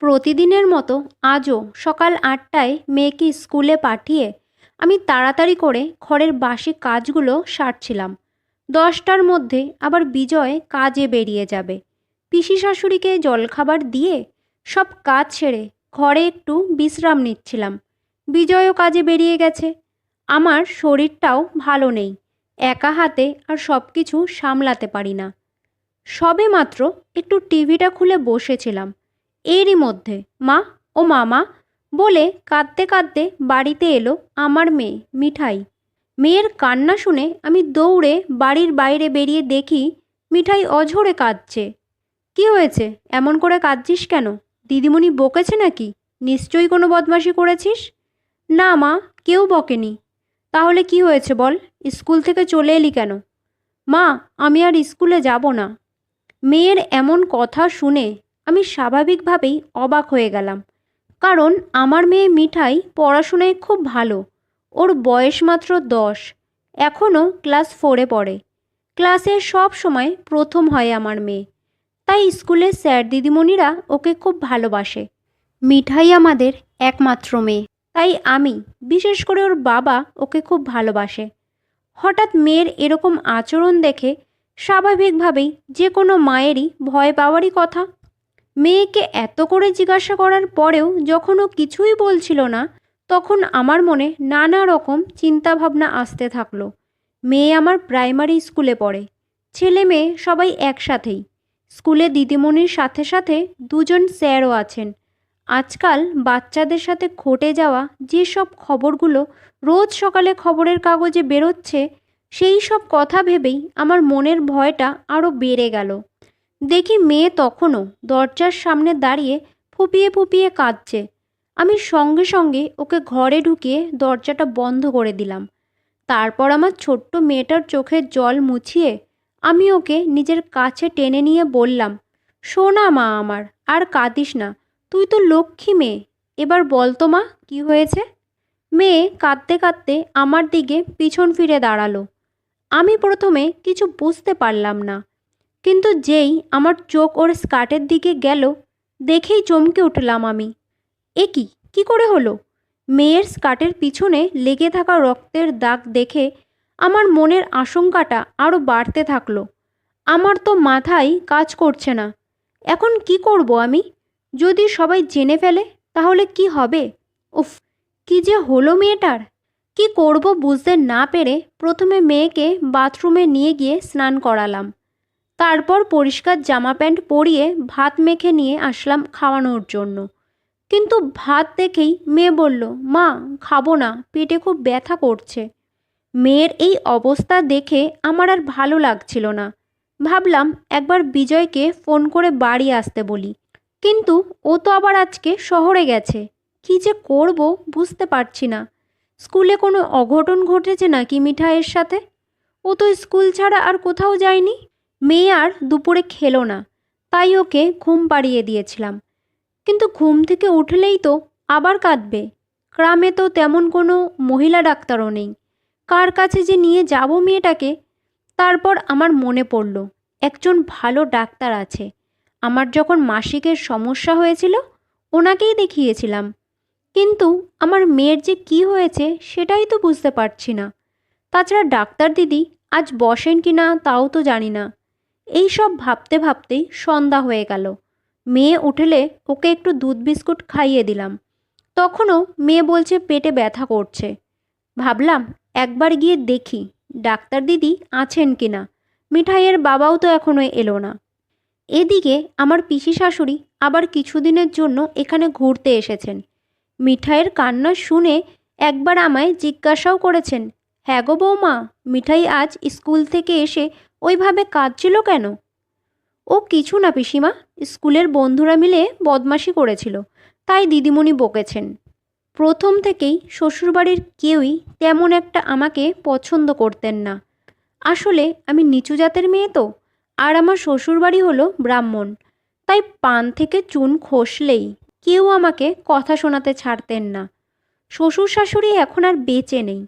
প্রতিদিনের মতো আজও সকাল ৮টায় মেয়েকে স্কুলে পাঠিয়ে আমি তাড়াতাড়ি করে ঘরের বাসি কাজগুলো সারছিলাম। ১০টার মধ্যে আবার বিজয় কাজে বেরিয়ে যাবে। পিসি শাশুড়িকে জলখাবার দিয়ে সব কাজ সেরে ঘরে একটু বিশ্রাম নিচ্ছিলাম। বিজয়ও কাজে বেরিয়ে গেছে। আমার শরীরটাও ভালো নেই। একা হাতে আর সব কিছু সামলাতে পারি না। সবেমাত্র একটু টিভিটা খুলে বসেছিলাম, এরই মধ্যে মা, ও মামা বলে কাঁদতে কাঁদতে বাড়িতে এলো আমার মেয়ে মিঠাই। মেয়ের কান্না শুনে আমি দৌড়ে বাড়ির বাইরে বেরিয়ে দেখি মিঠাই অঝরে কাঁদছে। কি হয়েছে, এমন করে কাঁদছিস কেন? দিদিমণি বকেছে নাকি? নিশ্চয়ই কোনো বদমাশি করেছিস। না মা, কেউ বকেনি। তাহলে কি হয়েছে বল, স্কুল থেকে চলে এলি কেন? মা, আমি আর স্কুলে যাব না। মেয়ের এমন কথা শুনে আমি স্বাভাবিকভাবেই অবাক হয়ে গেলাম, কারণ আমার মেয়ে মিঠাই পড়াশোনায় খুব ভালো। ওর বয়স মাত্র ১০, এখনও ক্লাস 4-এ পড়ে। ক্লাসে সব সময় প্রথম হয় আমার মেয়ে, তাই স্কুলের স্যার দিদিমণিরা ওকে খুব ভালোবাসে। মিঠাই আমাদের একমাত্র মেয়ে, তাই আমি, বিশেষ করে ওর বাবা, ওকে খুব ভালোবাসে। হঠাৎ মেয়ের এরকম আচরণ দেখে স্বাভাবিকভাবেই যে কোনো মায়েরই ভয় পাওয়ারই কথা। মেয়েকে এত করে জিজ্ঞাসা করার পরেও যখন ও কিছুই বলছিল না, তখন আমার মনে নানা রকম চিন্তাভাবনা আসতে থাকলো। মেয়ে আমার প্রাইমারি স্কুলে পড়ে, ছেলে মেয়ে সবাই একসাথেই। স্কুলে দিদিমণির সাথে সাথে দুজন স্যারও আছেন। আজকাল বাচ্চাদের সাথে ঘটে যাওয়া যেসব খবরগুলো রোজ সকালে খবরের কাগজে বেরোচ্ছে, সেই সব কথা ভেবেই আমার মনের ভয়টা আরও বেড়ে গেল। দেখি মেয়ে তখনও দরজার সামনে দাঁড়িয়ে ফুপিয়ে ফুপিয়ে কাঁদছে। আমি সঙ্গে সঙ্গে ওকে ঘরে ঢুকিয়ে দরজাটা বন্ধ করে দিলাম। তারপর আমার ছোট্ট মেয়েটার চোখের জল মুছিয়ে আমি ওকে নিজের কাছে টেনে নিয়ে বললাম, শোনা মা আমার, আর কাঁদিস না, তুই তো লক্ষ্মী মেয়ে। এবার বল তো মা, কি হয়েছে? মেয়ে কাঁদতে কাঁদতে আমার দিকে পিছন ফিরে দাঁড়ালো। আমি প্রথমে কিছু বুঝতে পারলাম না, কিন্তু যেই আমার চোখ ওর স্কার্টের দিকে গেল, দেখেই চমকে উঠলাম আমি। এ কি, কি করে হলো? মেয়ের স্কার্টের পিছনে লেগে থাকা রক্তের দাগ দেখে আমার মনের আশঙ্কাটা আরও বাড়তে থাকলো। আমার তো মাথায় কাজ করছে না। এখন কি করব আমি? যদি সবাই জেনে ফেলে তাহলে কি হবে? উফ, কি যে হলো মেয়েটার! কি করব বুঝতে না পেরে প্রথমে মেয়েকে বাথরুমে নিয়ে গিয়ে স্নান করালাম। তারপর পরিষ্কার জামা প্যান্ট পরিয়ে ভাত মেখে নিয়ে আসলাম খাওয়ানোর জন্য। কিন্তু ভাত দেখেই মেয়ে বলল, মা খাবো না, পেটে খুব ব্যথা করছে। মেয়ের এই অবস্থা দেখে আমার আর ভালো লাগছিল না। ভাবলাম একবার বিজয়কে ফোন করে বাড়ি আসতে বলি, কিন্তু ও তো আবার আজকে শহরে গেছে। কি যে করব বুঝতে পারছি না। স্কুলে কোনো অঘটন ঘটেছে নাকি মিঠাইয়ের সাথে? ও তো স্কুল ছাড়া আর কোথাও যায়নি। মেয়ে আর দুপুরে খেলো না, তাই ওকে ঘুম পাড়িয়ে দিয়েছিলাম। কিন্তু ঘুম থেকে উঠলেই তো আবার কাঁদবে। গ্রামে তো তেমন কোনো মহিলা ডাক্তারও নেই, কার কাছে যে নিয়ে যাব মেয়েটাকে? তারপর আমার মনে পড়ল একজন ভালো ডাক্তার আছে। আমার যখন মাসিকের সমস্যা হয়েছিল ওনাকেই দেখিয়েছিলাম। কিন্তু আমার মেয়ের যে কি হয়েছে সেটাই তো বুঝতে পারছি না। তাছাড়া ডাক্তার দিদি আজ বসেন কি না তাও তো জানি না। এই সব ভাবতে ভাবতেই সন্ধ্যা হয়ে গেল। মেয়ে উঠলে ওকে একটু দুধ বিস্কুট খাইয়ে দিলাম। তখনও মেয়ে বলছে পেটে ব্যথা করছে। ভাবলাম একবার গিয়ে দেখি ডাক্তার দিদি আছেন কিনা। মিঠাইয়ের বাবাও তো এখনো এলো না। এদিকে আমার পিসি শাশুড়ি আবার কিছুদিনের জন্য এখানে ঘুরতে এসেছেন। মিঠাইয়ের কান্না শুনে একবার আমায় জিজ্ঞাসাও করেছেন, হ্যাঁ গো বৌমা, মিঠাই আজ স্কুল থেকে এসে ওইভাবে কাঁদছিল কেন? ও কিছু না পিসিমা, স্কুলের বন্ধুরা মিলে বদমাশি করেছিল, তাই দিদিমণি বকেছেন। প্রথম থেকেই শ্বশুরবাড়ির কেউই তেমন একটা আমাকে পছন্দ করতেন না। আসলে আমি নিচু জাতের মেয়ে তো, আর আমার শ্বশুরবাড়ি হলো ব্রাহ্মণ, তাই পান থেকে চুন খসলেই কেউ আমাকে কথা শোনাতে ছাড়তেন না। শ্বশুর শাশুড়ি এখন আর বেঁচে নেই,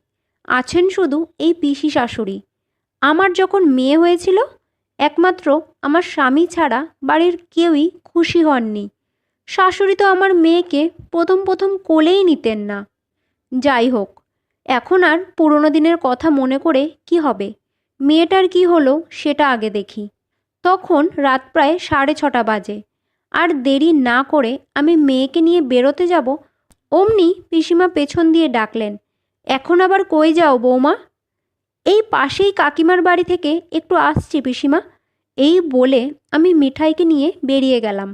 আছেন শুধু এই পিসি শাশুড়ি। আমার যখন মেয়ে হয়েছিল একমাত্র আমার স্বামী ছাড়া বাড়ির কেউই খুশি হননি। শাশুড়ি তো আমার মেয়েকে প্রথম প্রথম কোলেই নিতেন না। যাই হোক, এখন আর পুরনো দিনের কথা মনে করে কি হবে? মেয়েটার কি হলো সেটা আগে দেখি। তখন রাত প্রায় 6:30 বাজে। আর দেরি না করে আমি মেয়েকে নিয়ে বেরোতে যাব, অমনি পিসিমা পেছন দিয়ে ডাকলেন, এখন আবার কই যাও বৌমা? এই পাশেই কাকিমার বাড়ি থেকে একটু আসছি পিসিমা। এই বলে আমি মিঠাইকে নিয়ে বেরিয়ে গেলাম।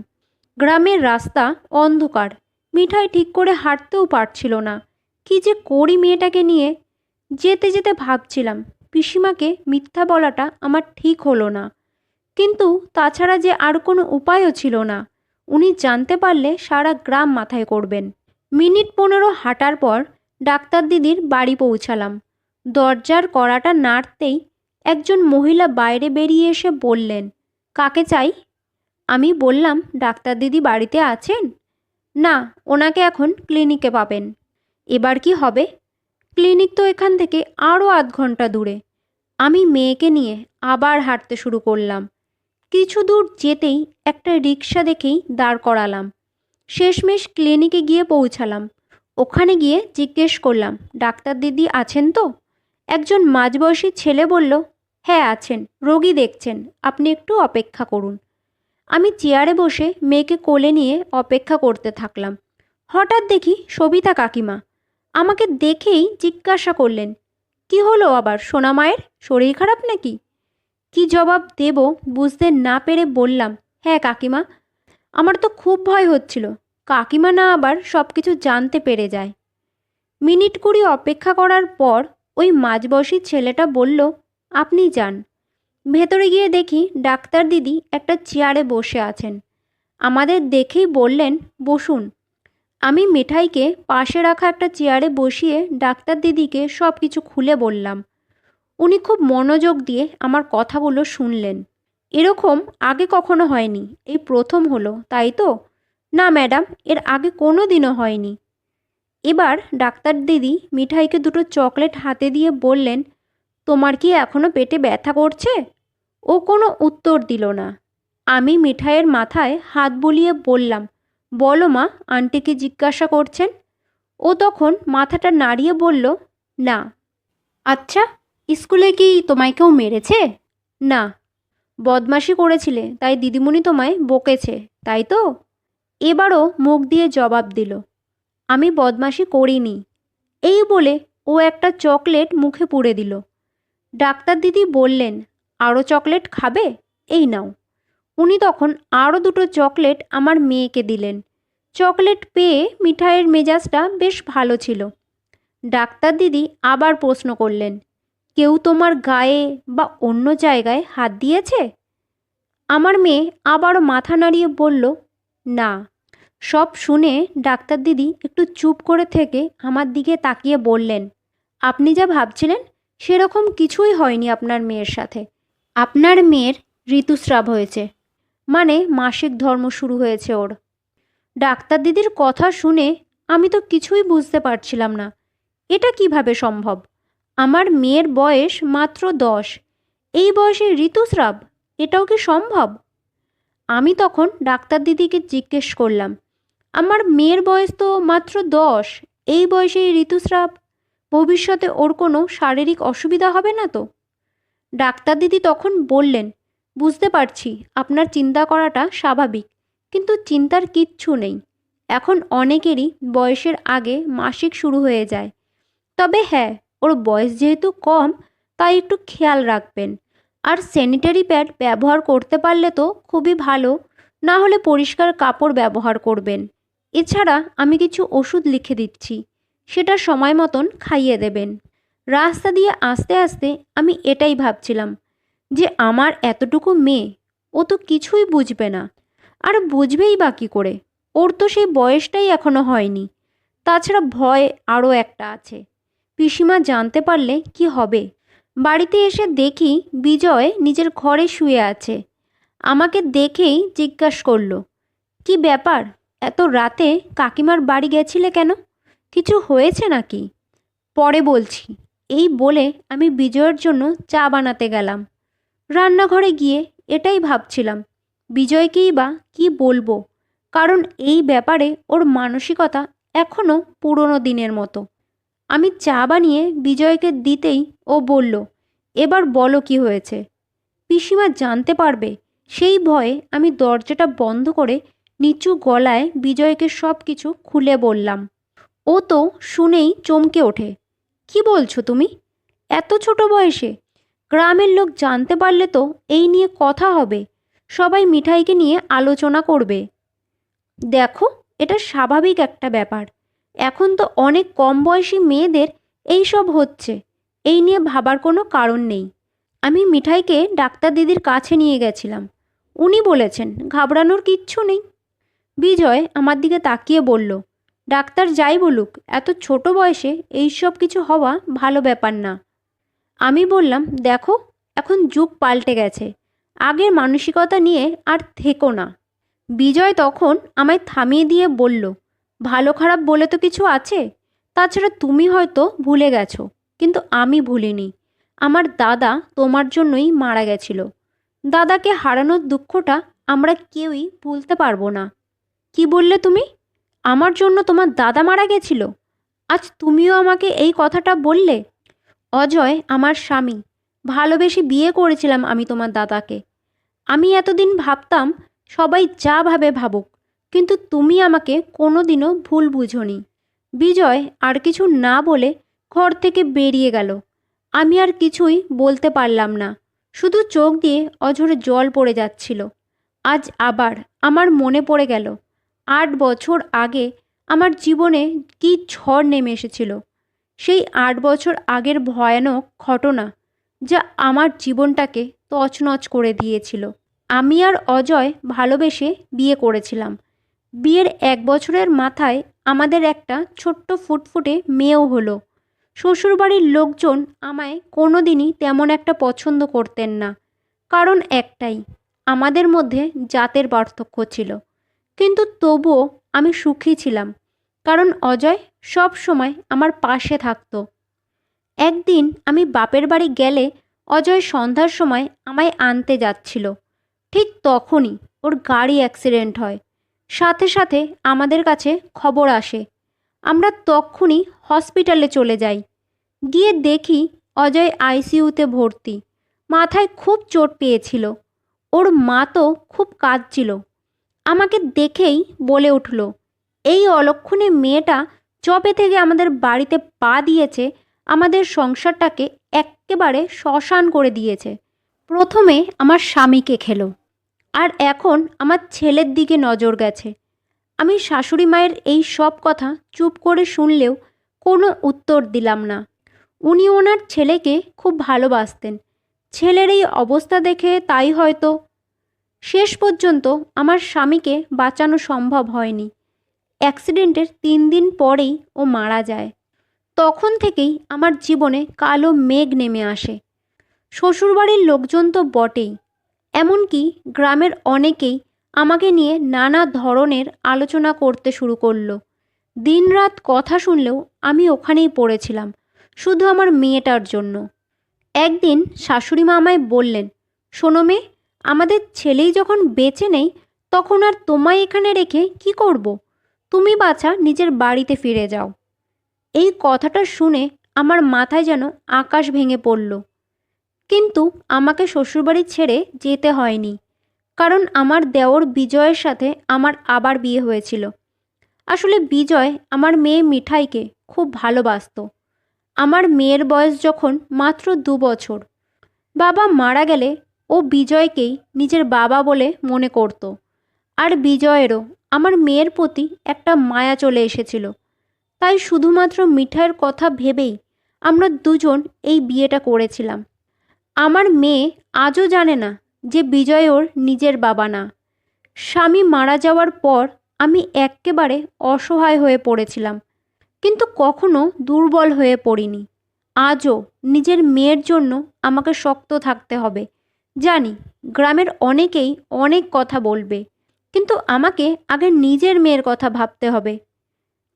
গ্রামের রাস্তা অন্ধকার, মিঠাই ঠিক করে হাঁটতেও পারছিল না। কি যে করি মেয়েটাকে নিয়ে। যেতে যেতে ভাবছিলাম পিসিমাকে মিথ্যা বলাটা আমার ঠিক হলো না, কিন্তু তাছাড়া যে আর কোনো উপায়ও ছিল না। উনি জানতে পারলে সারা গ্রাম মাথায় করবেন। মিনিট 15 হাঁটার পর ডাক্তার দিদির বাড়ি পৌঁছালাম। দরজার কড়াটা নাড়তেই একজন মহিলা বাইরে বেরিয়ে এসে বললেন, কাকে চাই? আমি বললাম, ডাক্তার দিদি বাড়িতে আছেন? না, ওনাকে এখন ক্লিনিকে পাবেন। এবার কি হবে? ক্লিনিক তো এখান থেকে আরও আধ ঘন্টা দূরে। আমি মেয়েকে নিয়ে আবার হাঁটতে শুরু করলাম। কিছু দূর যেতেই একটা রিক্সা দেখেই দাঁড় করালাম। শেষমেশ ক্লিনিকে গিয়ে পৌঁছালাম। ওখানে গিয়ে জিজ্ঞেস করলাম, ডাক্তার দিদি আছেন তো? একজন মাঝবয়সী ছেলে বলল, হ্যাঁ আছেন, রোগী দেখছেন, আপনি একটু অপেক্ষা করুন। আমি চেয়ারে বসে মেয়েকে কোলে নিয়ে অপেক্ষা করতে থাকলাম। হঠাৎ দেখি সবিতা কাকিমা। আমাকে দেখেই জিজ্ঞাসা করলেন, কি হলো আবার সোনা মায়ের, শরীর খারাপ নাকি? কি জবাব দেব বুঝতে না পেরে বললাম, হ্যাঁ কাকিমা, আমার তো খুব ভয় হচ্ছিল কাকিমা না আবার সব কিছু জানতে পেরে যায়। মিনিট 20 অপেক্ষা করার পর ওই মাঝবয়সী ছেলেটা বলল, আপনি যান। ভেতরে গিয়ে দেখি ডাক্তার দিদি একটা চেয়ারে বসে আছেন। আমাদের দেখেই বললেন, বসুন। আমি মিঠাইকে পাশে রাখা একটা চেয়ারে বসিয়ে ডাক্তার দিদিকে সব কিছু খুলে বললাম। উনি খুব মনোযোগ দিয়ে আমার কথাগুলো শুনলেন। এরকম আগে কখনো হয়নি, এই প্রথম হলো, তাই তো? না ম্যাডাম, এর আগে কোনো দিনও হয়নি। এবার ডাক্তার দিদি মিঠাইকে দুটো চকলেট হাতে দিয়ে বললেন, তোমার কি এখনো পেটে ব্যথা করছে? ও কোনো উত্তর দিল না। আমি মিঠাইয়ের মাথায় হাত বুলিয়ে বললাম, বলো মা, আন্টিকে জিজ্ঞাসা করছেন? ও তখন মাথাটা নাড়িয়ে বলল, না। আচ্ছা, স্কুলে কি তোমায় কেউ মেরেছে? না। বদমাশি করেছিলে তাই দিদিমণি তোমায় বকেছে, তাই তো? এবারও মুখ দিয়ে জবাব দিল, আমি বদমাশি করিনি। এই বলে ও একটা চকলেট মুখে পুরে দিল। ডাক্তার দিদি বললেন, আরও চকলেট খাবে? এই নাও। উনি তখন আরও দুটো চকলেট আমার মেয়েকে দিলেন। চকলেট পেয়ে মিঠাইয়ের মেজাজটা বেশ ভালো ছিল। ডাক্তার দিদি আবার প্রশ্ন করলেন, কেউ তোমার গায়ে বা অন্য জায়গায় হাত দিয়েছে? আমার মেয়ে আবারও মাথা নাড়িয়ে বলল, না। সব শুনে ডাক্তার দিদি একটু চুপ করে থেকে আমার দিকে তাকিয়ে বললেন, আপনি যা ভাবছিলেন সেরকম কিছুই হয়নি আপনার মেয়ের সাথে। আপনার মেয়ের ঋতুস্রাব হয়েছে, মানে মাসিক ধর্ম শুরু হয়েছে ওর। ডাক্তার দিদির কথা শুনে আমি তো কিছুই বুঝতে পারছিলাম না। এটা কিভাবে সম্ভব? আমার মেয়ের বয়স মাত্র 10, এই বয়সে ঋতুস্রাব, এটাও কি সম্ভব? আমি তখন ডাক্তার দিদিকে জিজ্ঞেস করলাম, আমার মেয়ের বয়স তো মাত্র 10, এই বয়সে ঋতুস্রাব, ভবিষ্যতে ওর কোনো শারীরিক অসুবিধা হবে না তো? ডাক্তার দিদি তখন বললেন, বুঝতে পারছি আপনার চিন্তা করাটা স্বাভাবিক, কিন্তু চিন্তার কিচ্ছু নেই। এখন অনেকেরই বয়সের আগে মাসিক শুরু হয়ে যায়। তবে হ্যাঁ, ওর বয়স যেহেতু কম, তাই একটু খেয়াল রাখবেন। আর স্যানিটারি প্যাড ব্যবহার করতে পারলে তো খুবই ভালো, না হলে পরিষ্কার কাপড় ব্যবহার করবেন। এছাড়া আমি কিছু ওষুধ লিখে দিচ্ছি, সেটা সময় মতন খাইয়ে দেবেন। রাস্তা দিয়ে আসতে আসতে আমি এটাই ভাবছিলাম যে আমার এতটুকু মেয়ে, ও তো কিছুই বুঝবে না। আর বুঝবেই বা কী করে? ওর তো সেই বয়সটাই এখনো হয়নি। তাছাড়া ভয় আরও একটা আছে, পিসিমা জানতে পারলে কি হবে? বাড়িতে এসে দেখি বিজয় নিজের ঘরে শুয়ে আছে। আমাকে দেখেই জিজ্ঞাসা করলো, কি ব্যাপার, এত রাতে কাকিমার বাড়ি গেছিলে কেন? কিছু হয়েছে নাকি? পরে বলছি, এই বলে আমি বিজয়ের জন্য চা বানাতে গেলাম। রান্নাঘরে গিয়ে এটাই ভাবছিলাম, বিজয়কেই বা কি বলবো। কারণ এই ব্যাপারে ওর মানসিকতা এখনও পুরনো দিনের মতো। আমি চা বানিয়ে বিজয়কে দিতেই ও বলল, এবার বলো কি হয়েছে। পিসিমা জানতে পারবে সেই ভয়ে আমি দরজাটা বন্ধ করে নিচু গলায় বিজয়কে সব কিছু খুলে বললাম। ও তো শুনেই চমকে ওঠে। কি বলছো তুমি? এত ছোট বয়সে? গ্রামের লোক জানতে পারলে তো এই নিয়ে কথা হবে, সবাই মিঠাইকে নিয়ে আলোচনা করবে। দেখো, এটা স্বাভাবিক একটা ব্যাপার। এখন তো অনেক কম বয়সী মেয়েদের এই সব হচ্ছে, এই নিয়ে ভাবার কোনো কারণ নেই। আমি মিঠাইকে ডাক্তার দিদির কাছে নিয়ে গেছিলাম, উনি বলেছেন ঘাবড়ানোর কিচ্ছু নেই। বিজয় আমার দিকে তাকিয়ে বলল, ডাক্তার যাই বলুক, এত ছোট বয়সে এই সব কিছু হওয়া ভালো ব্যাপার না। আমি বললাম, দেখো, এখন যুগ পাল্টে গেছে, আগের মানসিকতা নিয়ে আর থেকো না। বিজয় তখন আমায় থামিয়ে দিয়ে বলল, ভালো খারাপ বলে তো কিছু আছে, তাছাড়া তুমি হয়তো ভুলে গেছো, কিন্তু আমি ভুলিনি। আমার দাদা তোমার জন্যই মারা গেছিল। দাদাকে হারানোর দুঃখটা আমরা কেউই ভুলতে পারবো না। কি বললে তুমি? আমার জন্য তোমার দাদা মারা গেছিল? আজ তুমিও আমাকে এই কথাটা বললে? অজয় আমার স্বামী, ভালোবেসে বিয়ে করেছিলাম আমি তোমার দাদাকে। আমি এতদিন ভাবতাম সবাই যা ভাবে ভাবুক, কিন্তু তুমি আমাকে কোনোদিনও ভুল বুঝোনি। বিজয় আর কিছু না বলে ঘর থেকে বেরিয়ে গেল। আমি আর কিছুই বলতে পারলাম না, শুধু চোখ দিয়ে অঝরে জল পড়ে যাচ্ছিল। আজ আবার আমার মনে পড়ে গেল 8 বছর আগে আমার জীবনে কী ঝড় নেমে এসেছিল। সেই 8 বছর আগের ভয়ানক ঘটনা, যা আমার জীবনটাকে তছনছ করে দিয়েছিল। আমি আর অজয় ভালোবেসে বিয়ে করেছিলাম। বিয়ের 1 বছরের মাথায় আমাদের একটা ছোট্ট ফুটফুটে মেয়েও হলো। শ্বশুরবাড়ির লোকজন আমায় কোনোদিনই তেমন একটা পছন্দ করতেন না, কারণ একটাই, আমাদের মধ্যে জাতের পার্থক্য ছিল। কিন্তু তবুও আমি সুখী ছিলাম, কারণ অজয় সব সময় আমার পাশে থাকতো। একদিন আমি বাপের বাড়ি গেলে অজয় সন্ধ্যার সময় আমায় আনতে যাচ্ছিল। ঠিক তখনই ওর গাড়ি অ্যাক্সিডেন্ট হয়। সাথে সাথে আমাদের কাছে খবর আসে। আমরা তক্ষুনি হসপিটালে চলে যাই। গিয়ে দেখি অজয় আইসিইউতে ভর্তি। মাথায় খুব চোট পেয়েছিল। ওর মা তো খুব কাঁদছিল। আমাকে দেখেই বলে উঠল, এই অলক্ষণে মেয়েটা যবে থেকে আমাদের বাড়িতে পা দিয়েছে, আমাদের সংসারটাকে এক্কেবারে শ্মশান করে দিয়েছে। প্রথমে আমার স্বামীকে খেলো, আর এখন আমার ছেলের দিকে নজর গেছে। আমি শাশুড়ি মায়ের এই সব কথা চুপ করে শুনলেও কোনো উত্তর দিলাম না। উনি ওনার ছেলেকে খুব ভালোবাসতেন। ছেলের এই অবস্থা দেখে তাই হয়তো। শেষ পর্যন্ত আমার স্বামীকে বাঁচানো সম্ভব হয়নি। অ্যাক্সিডেন্টের 3 দিন পরেই ও মারা যায়। তখন থেকেই আমার জীবনে কালো মেঘ নেমে আসে। শ্বশুরবাড়ির লোকজন তো বটেই, এমনকি গ্রামের অনেকেই আমাকে নিয়ে নানা ধরনের আলোচনা করতে শুরু করলো। দিনরাত কথা শুনলেও আমি ওখানেই পড়েছিলাম, শুধু আমার মেয়েটার জন্য। একদিন শাশুড়ি মা আমায় বললেন, শোনো মেয়ে, আমাদের ছেলেই যখন বেঁচে নেই, তখন আর তোমায় এখানে রেখে কি করব? তুমি বাছা নিজের বাড়িতে ফিরে যাও। এই কথাটা শুনে আমার মাথায় যেন আকাশ ভেঙে পড়ল। কিন্তু আমাকে শ্বশুরবাড়ি ছেড়ে যেতে হয়নি, কারণ আমার দেওর বিজয়ের সাথে আমার আবার বিয়ে হয়েছিল। আসলে বিজয় আমার মেয়ে মিঠাইকে খুব ভালোবাসতো। আমার মেয়ের বয়স যখন মাত্র 2 বছর, বাবা মারা গেলে ও বিজয়কেই নিজের বাবা বলে মনে করত। আর বিজয়েরও আমার মেয়ের প্রতি একটা মায়া চলে এসেছিল। তাই শুধুমাত্র মিঠাইয়ের কথা ভেবেই আমরা দুজন এই বিয়েটা করেছিলাম। আমার মেয়ে আজও জানে না যে বিজয় ওর নিজের বাবা না। স্বামী মারা যাওয়ার পর আমি এক্কেবারে অসহায় হয়ে পড়েছিলাম, কিন্তু কখনো দুর্বল হয়ে পড়িনি। আজও নিজের মেয়ের জন্য আমাকে শক্ত থাকতে হবে। জানি গ্রামের অনেকেই অনেক কথা বলবে, কিন্তু আমাকে আগে নিজের মেয়ের কথা ভাবতে হবে।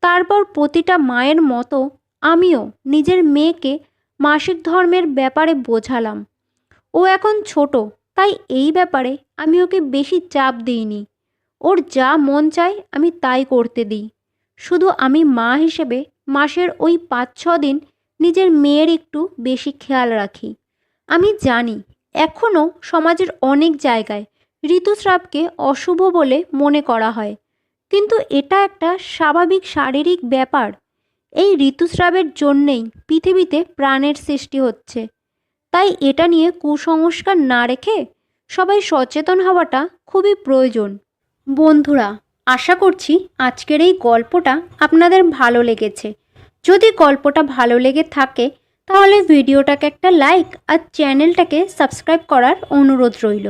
তারপর প্রতিটা মায়ের মতো আমিও নিজের মেয়েকে মাসিক ধর্মের ব্যাপারে বোঝালাম। ও এখন ছোট, তাই এই ব্যাপারে আমি ওকে বেশি চাপ দিইনি। ওর যা মন চায় আমি তাই করতে দিই। শুধু আমি মা হিসেবে মাসের ওই 5-6 দিন নিজের মেয়ের একটু বেশি খেয়াল রাখি। আমি জানি এখনও সমাজের অনেক জায়গায় ঋতুস্রাবকে অশুভ বলে মনে করা হয়, কিন্তু এটা একটা স্বাভাবিক শারীরিক ব্যাপার। এই ঋতুস্রাবের জন্যেই পৃথিবীতে প্রাণের সৃষ্টি হচ্ছে। তাই এটা নিয়ে কুসংস্কার না রেখে সবাই সচেতন হওয়াটা খুবই প্রয়োজন। বন্ধুরা, আশা করছি আজকের এই গল্পটা আপনাদের ভালো লেগেছে। যদি গল্পটা ভালো লেগে থাকে তাহলে ভিডিওটাকে একটা লাইক আর চ্যানেলটাকে সাবস্ক্রাইব করার অনুরোধ রইল।